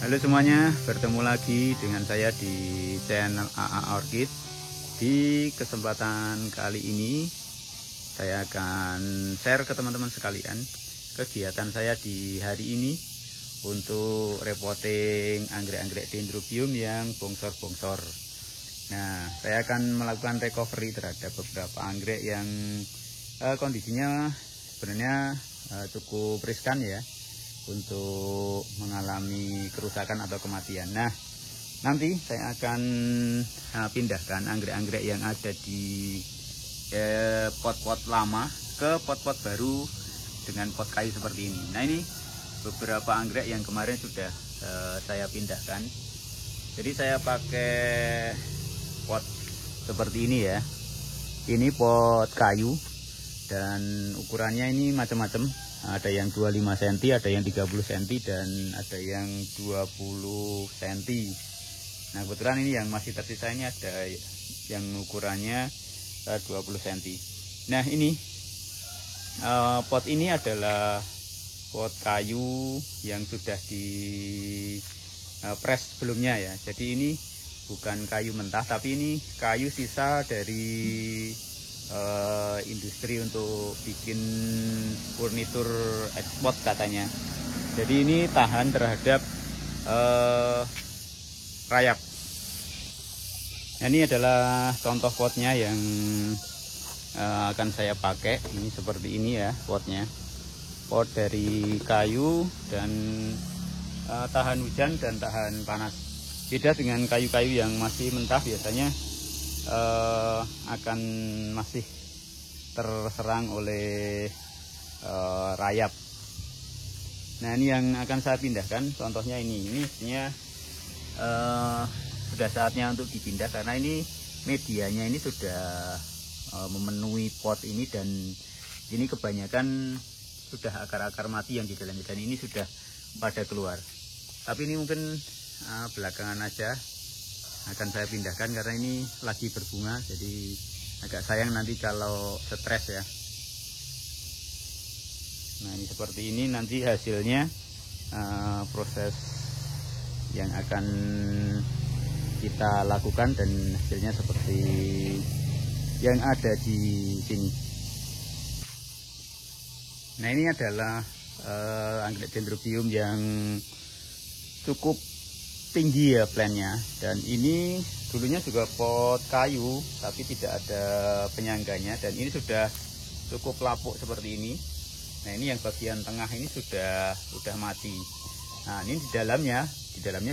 Halo semuanya, bertemu lagi dengan saya di channel AA Orchid. Di kesempatan kali ini saya akan share ke teman-teman sekalian kegiatan saya di hari ini untuk repotting anggrek-anggrek dendrobium yang bongsor-bongsor. Nah, saya akan melakukan recovery terhadap beberapa anggrek yang kondisinya sebenarnya cukup riskan ya untuk mengalami kerusakan atau kematian. Nah, nanti saya akan pindahkan anggrek-anggrek yang ada di pot-pot lama ke pot-pot baru dengan pot kayu seperti ini. Nah, ini beberapa anggrek yang kemarin sudah saya pindahkan. Jadi saya pakai pot seperti ini ya. Ini pot kayu dan ukurannya ini macam-macam. Ada yang 25 cm, ada yang 30 cm, dan ada yang 20 cm. Nah, kebetulan ini yang masih tersisa ini ada yang ukurannya 20 cm. Nah, ini pot ini adalah pot kayu yang sudah di press sebelumnya ya. Jadi ini bukan kayu mentah, tapi ini kayu sisa dari industri untuk bikin furnitur ekspor katanya. Jadi ini tahan terhadap rayap. Nah, ini adalah contoh potnya yang akan saya pakai. Ini seperti ini ya potnya. Pot dari kayu dan tahan hujan dan tahan panas. Beda dengan kayu-kayu yang masih mentah, biasanya akan masih terserang oleh rayap. Nah, ini yang akan saya pindahkan. Contohnya ini sebenarnya sudah saatnya untuk dipindah karena ini medianya ini sudah memenuhi pot ini, dan ini kebanyakan sudah akar-akar mati yang di dalamnya, dan ini sudah pada keluar. Tapi ini mungkin belakangan aja akan saya pindahkan karena ini lagi berbunga, jadi agak sayang nanti kalau stres ya. Nah, ini seperti ini nanti hasilnya, proses yang akan kita lakukan, dan hasilnya seperti yang ada di sini. Nah, ini adalah anggrek dendrobium yang cukup tinggi ya plannya, dan ini dulunya juga pot kayu tapi tidak ada penyangganya, dan ini sudah cukup lapuk seperti ini. Nah, ini yang bagian tengah ini sudah mati. Nah, ini di dalamnya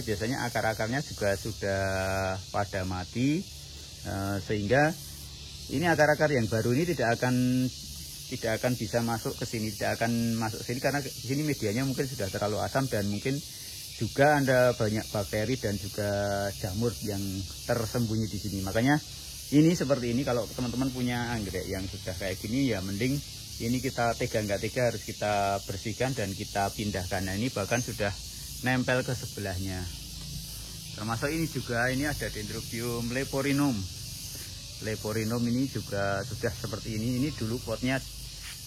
biasanya akar-akarnya juga sudah pada mati, sehingga ini akar-akar yang baru ini tidak akan bisa masuk ke sini, tidak akan masuk sini karena di sini medianya mungkin sudah terlalu asam, dan mungkin juga ada banyak bakteri dan juga jamur yang tersembunyi di sini. Makanya ini seperti ini, kalau teman-teman punya anggrek yang sudah kayak gini ya mending ini kita tega nggak tega harus kita bersihkan dan kita pindahkan. Nah, ini bahkan sudah nempel ke sebelahnya. Termasuk ini juga, ini ada dendrobium leporinum. Leporinum ini juga sudah seperti ini. Ini dulu potnya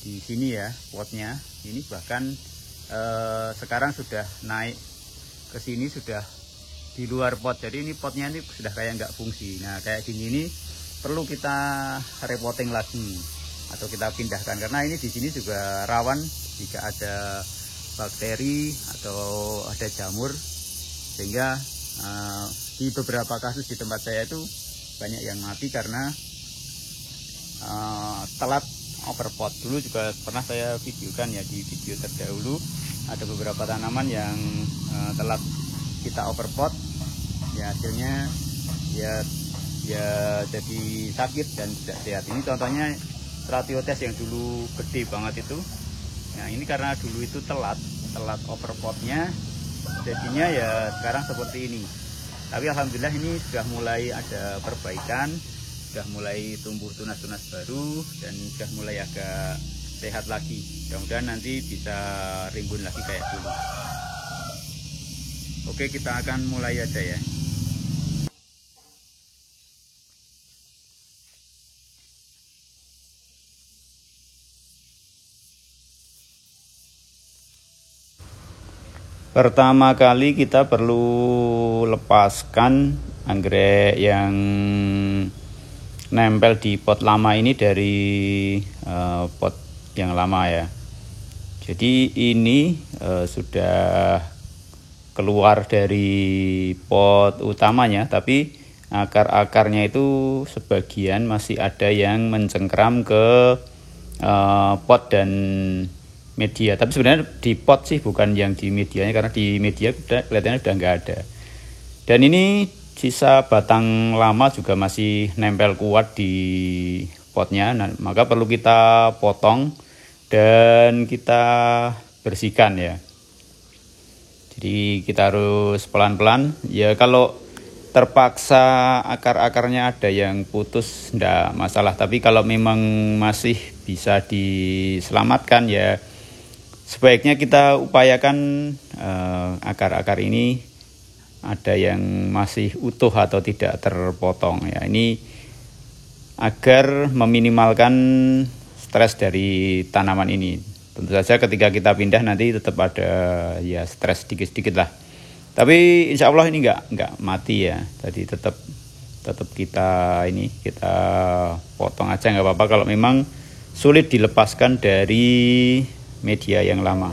di sini ya, potnya ini bahkan sekarang sudah naik ke sini, sudah di luar pot. Jadi ini potnya ini sudah kayak nggak fungsi. Nah, kayak gini ini perlu kita repotting lagi atau kita pindahkan karena ini di sini juga rawan jika ada bakteri atau ada jamur, sehingga di beberapa kasus di tempat saya itu banyak yang mati karena telat overpot. Dulu juga pernah saya videokan ya, di video terdahulu ada beberapa tanaman yang telat kita overpot ya, hasilnya ya jadi sakit dan tidak sehat. Ini contohnya Stratiotes yang dulu gede banget itu. Nah, ini karena dulu itu telat overpotnya, jadinya ya sekarang seperti ini. Tapi alhamdulillah ini sudah mulai ada perbaikan, sudah mulai tumbuh tunas-tunas baru, dan sudah mulai agak sehat lagi. Mudah-mudahan nanti bisa rimbun lagi kayak dulu. Oke, kita akan mulai aja ya. Pertama kali kita perlu lepaskan anggrek yang nempel di pot lama ini dari pot yang lama ya. Jadi ini sudah keluar dari pot utamanya, tapi akar-akarnya itu sebagian masih ada yang mencengkram ke pot dan media. Tapi sebenarnya di pot sih, bukan yang di medianya, karena di media kelihatannya udah nggak ada. Dan ini sisa batang lama juga masih nempel kuat di potnya. Nah, maka perlu kita potong dan kita bersihkan ya. Jadi kita harus pelan-pelan. Ya kalau terpaksa akar-akarnya ada yang putus enggak masalah, tapi kalau memang masih bisa diselamatkan ya sebaiknya kita upayakan akar-akar ini ada yang masih utuh atau tidak terpotong ya. Ini agar meminimalkan stres dari tanaman ini. Tentu saja ketika kita pindah nanti tetap ada ya stres sedikit-sedikit lah. Tapi insya Allah ini nggak mati ya. Jadi tetap kita potong aja, nggak apa-apa kalau memang sulit dilepaskan dari media yang lama.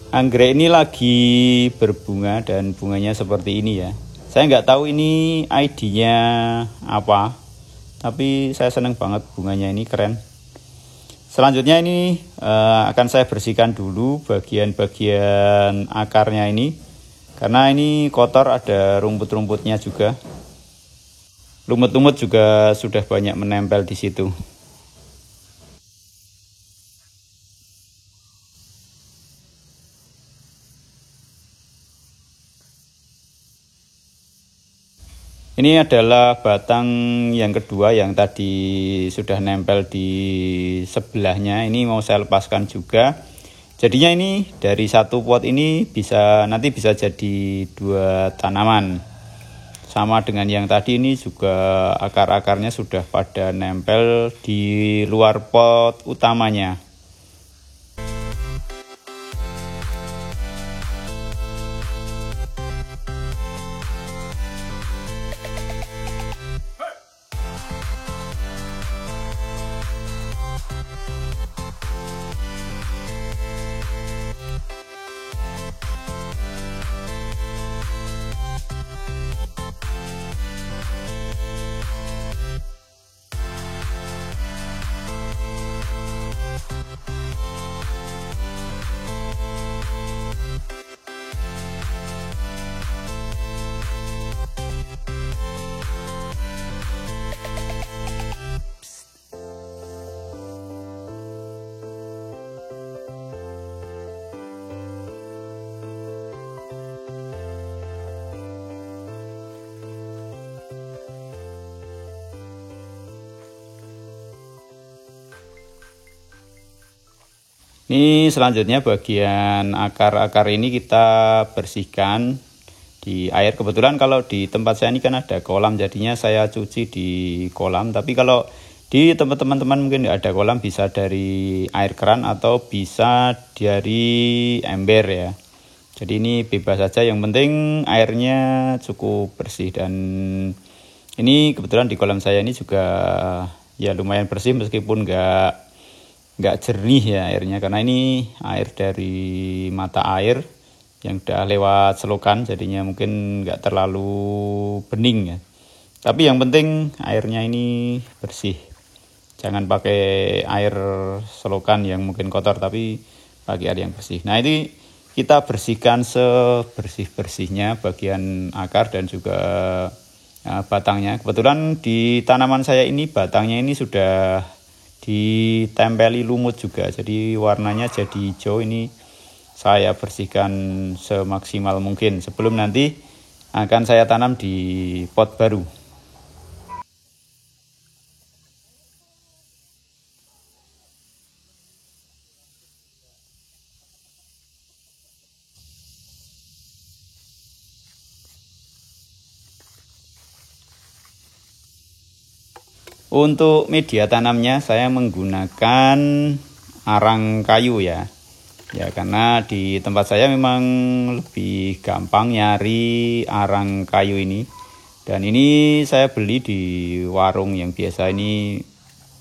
Anggrek ini lagi berbunga dan bunganya seperti ini ya. Saya nggak tahu ini ID-nya apa, tapi saya seneng banget bunganya ini, keren. Selanjutnya ini akan saya bersihkan dulu bagian-bagian akarnya ini, karena ini kotor, ada rumput-rumputnya juga. Lumut-lumut juga sudah banyak menempel di situ. Ini adalah batang yang kedua yang tadi sudah nempel di sebelahnya. Ini mau saya lepaskan juga. Jadinya ini dari satu pot ini nanti bisa jadi 2 tanaman. Sama dengan yang tadi, ini juga akar-akarnya sudah pada nempel di luar pot utamanya. Ini selanjutnya bagian akar-akar ini kita bersihkan di air. Kebetulan kalau di tempat saya ini kan ada kolam, jadinya saya cuci di kolam. Tapi kalau di tempat teman-teman mungkin tidak ada kolam, bisa dari air keran atau bisa dari ember ya. Jadi ini bebas saja, yang penting airnya cukup bersih. Dan ini kebetulan di kolam saya ini juga ya lumayan bersih meskipun nggak jernih ya airnya, karena ini air dari mata air yang udah lewat selokan, jadinya mungkin nggak terlalu bening ya. Tapi yang penting airnya ini bersih. Jangan pakai air selokan yang mungkin kotor, tapi pakai air yang bersih. Nah, ini kita bersihkan sebersih-bersihnya bagian akar dan juga batangnya. Kebetulan di tanaman saya ini batangnya ini sudah ditempeli lumut juga, jadi warnanya jadi hijau. Ini saya bersihkan semaksimal mungkin sebelum nanti akan saya tanam di pot baru. Untuk media tanamnya saya menggunakan arang kayu ya. Ya, karena di tempat saya memang lebih gampang nyari arang kayu ini. Dan ini saya beli di warung yang biasa, ini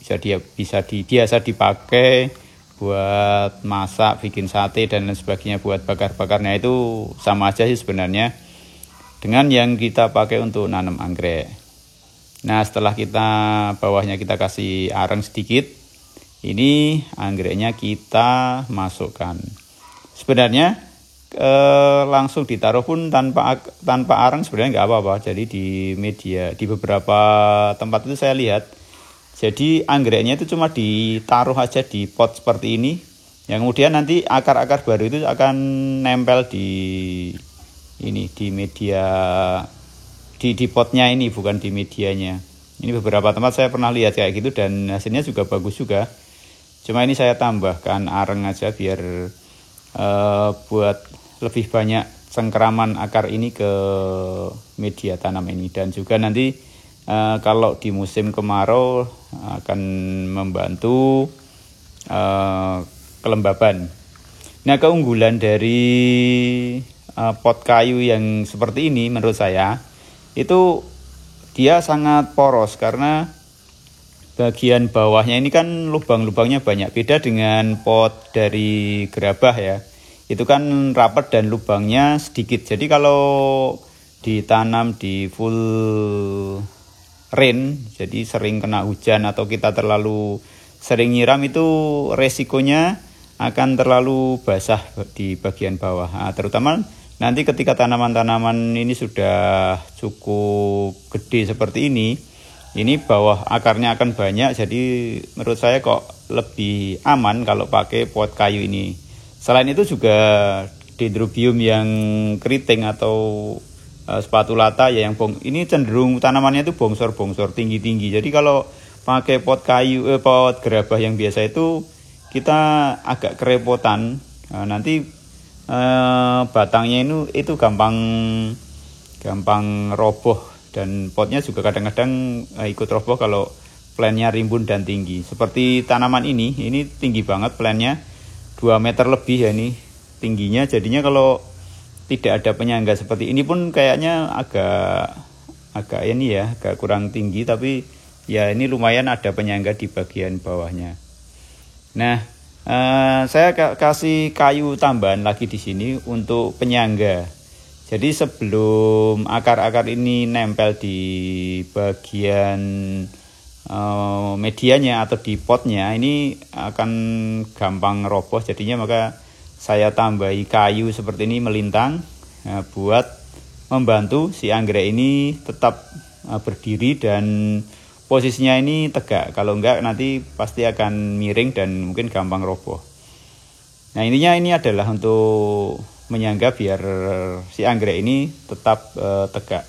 biasa dipakai buat masak, bikin sate dan lain sebagainya, buat bakar-bakarnya itu sama aja sih sebenarnya dengan yang kita pakai untuk nanam anggrek. Nah, setelah bawahnya kita kasih arang sedikit, ini anggreknya kita masukkan. Sebenarnya langsung ditaruh pun tanpa arang sebenarnya nggak apa-apa. Jadi di beberapa tempat itu saya lihat, jadi anggreknya itu cuma ditaruh aja di pot seperti ini, yang kemudian nanti akar-akar baru itu akan nempel di media, di potnya ini, bukan di medianya. Ini beberapa tempat saya pernah lihat kayak gitu dan hasilnya juga bagus juga. Cuma ini saya tambahkan arang aja biar buat lebih banyak cengkeraman akar ini ke media tanam ini. Dan juga nanti kalau di musim kemarau akan membantu kelembaban. Nah, keunggulan dari pot kayu yang seperti ini menurut saya itu dia sangat poros, karena bagian bawahnya ini kan lubang-lubangnya banyak. Beda dengan pot dari gerabah ya, itu kan rapat dan lubangnya sedikit. Jadi kalau ditanam di full rain, jadi sering kena hujan atau kita terlalu sering nyiram, itu resikonya akan terlalu basah di bagian bawah. Nah, terutama nanti ketika tanaman-tanaman ini sudah cukup gede seperti ini bawah akarnya akan banyak. Jadi menurut saya kok lebih aman kalau pakai pot kayu ini. Selain itu juga dendrobium yang keriting atau spatulata ya, ini cenderung tanamannya itu bongsor-bongsor tinggi-tinggi. Jadi kalau pakai pot gerabah yang biasa itu kita agak kerepotan. Nanti batangnya itu gampang roboh, dan potnya juga kadang-kadang ikut roboh kalau plannya rimbun dan tinggi. Seperti tanaman ini tinggi banget plannya, 2 meter lebih ya ini tingginya. Jadinya kalau tidak ada penyangga seperti ini pun kayaknya agak ini ya, agak kurang tinggi, tapi ya ini lumayan ada penyangga di bagian bawahnya. Nah, saya kasih kayu tambahan lagi di sini untuk penyangga. Jadi sebelum akar-akar ini nempel di bagian medianya atau di potnya, ini akan gampang roboh. Jadinya maka saya tambahi kayu seperti ini melintang, buat membantu si anggrek ini tetap berdiri dan posisinya ini tegak. Kalau enggak nanti pasti akan miring dan mungkin gampang roboh. Nah, intinya ini adalah untuk menyangga biar si anggrek ini tetap tegak.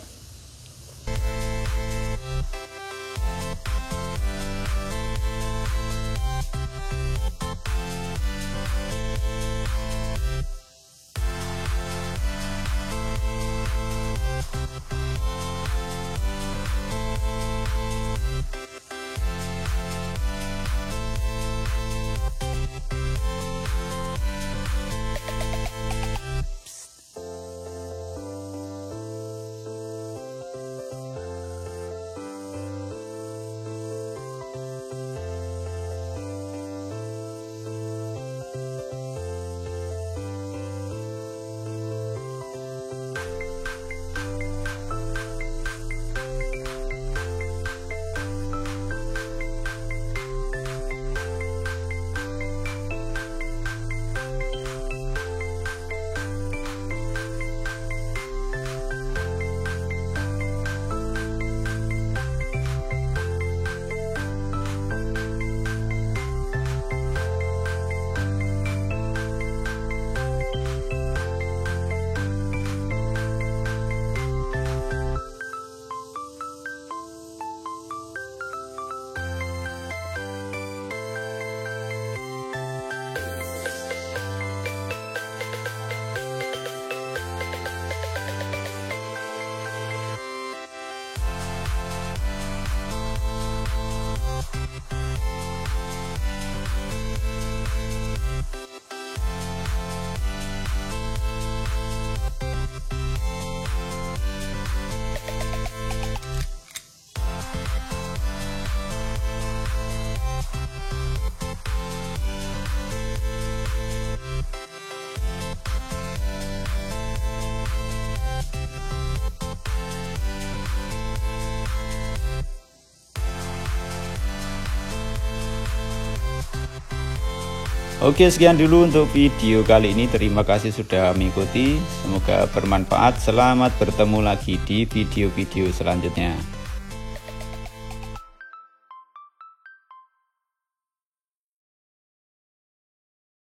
Oke, sekian dulu untuk video kali ini. Terima kasih sudah mengikuti. Semoga bermanfaat. Selamat bertemu lagi di video-video selanjutnya.